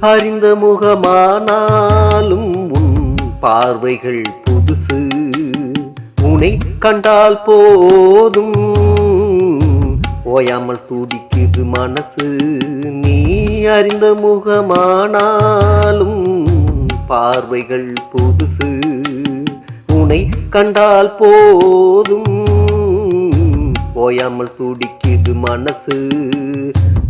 அறிந்த முகமானாலும் உன் பார்வைகள் புதுசு. உனை கண்டால் போதும் ஓயாமல் துடிக்குது மனசு. நீ அறிந்த முகமானாலும் பார்வைகள் புதுசு. உனை கண்டால் போதும் ஓயாமல் துடிக்குது மனசு.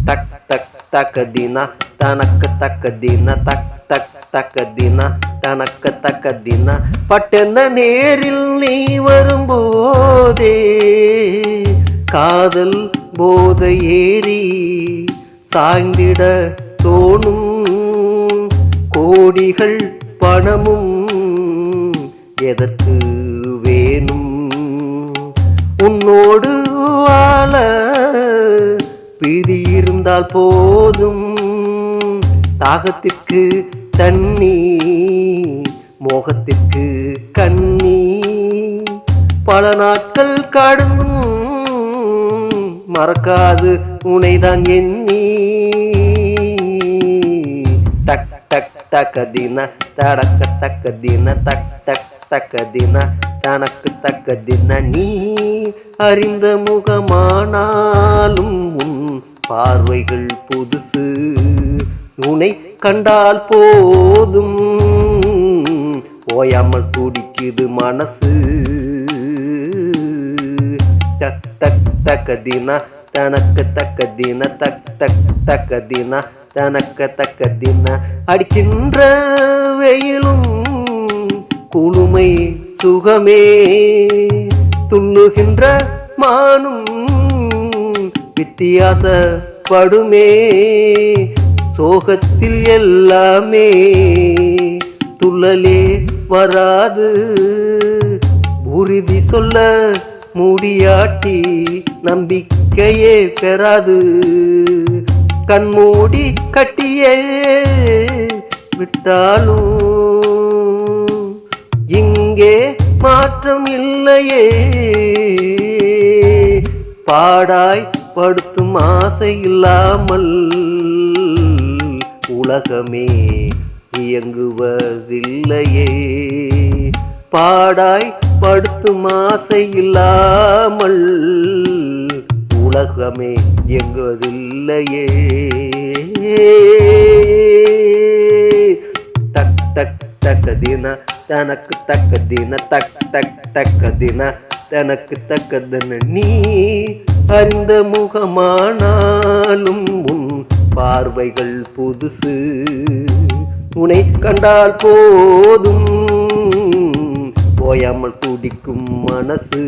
தக் தக் தக்கதினா தனக்கு தக்கதினா தக் தக் தக்கதினா தனக்கு தக்கதினா பட்டென்ன நேரில் நீ வரும்போதே காதல் போத ஏறி சாய்ந்திட தோணும். கோடிகள் பணமும் எதற்கு வேணும்? உன்னோடு வாழ பிடி இருந்தால் போதும். தாகத்திற்கு தண்ணி மோகத்திற்கு கண்ணி பல நாட்கள் கடந்தும் மறக்காது உனைதான் எண்ணி. தக் தக் தக்கதின தடக்க தக்கதின தக் தக் தக்கதின தனக்கு தக்கதின நீ அறிந்த முகமானாலும் உன் பார்வைகள் புதுசு. உனை கண்டால் போதும் ஓயாமல் துடிக்குது மனசு. தக் தக் தக்கதினா தனக்கு தக்கதின தக் தக் தக்கதினா தனக்கு தக்கதின அடிக்கின்ற வெயிலும் குளுமை சுகமே. துள்ளுகின்ற மானும் வித்தியாசப்படுமே. சோகத்தில் எல்லாமே துள்ளலே வராது. உறுதி சொல்ல முடியாட்டி நம்பிக்கையே பெறாது. கண்மூடி கட்டியே விட்டாலும் இங்கே மாற்றம் இல்லையே. பாடாய் படுத்தும் ஆசை இல்லாமல் உலகமே இயங்குவதில்லையே. பாடாய் படுத்தும் ஆசை இல்லாமல் உலகமே இயங்குவதில்லையே. தக் தக் தக்கதின தனக்கு தக்கதின தக் தக் தக்கதின தனக்கு தக்கதின நீ அறிந்த முகமானாலும் உன் பார்வைகள் புதுசு. உனை கண்டால் போதும் ஓயாமல் துடிக்கும் மனசு.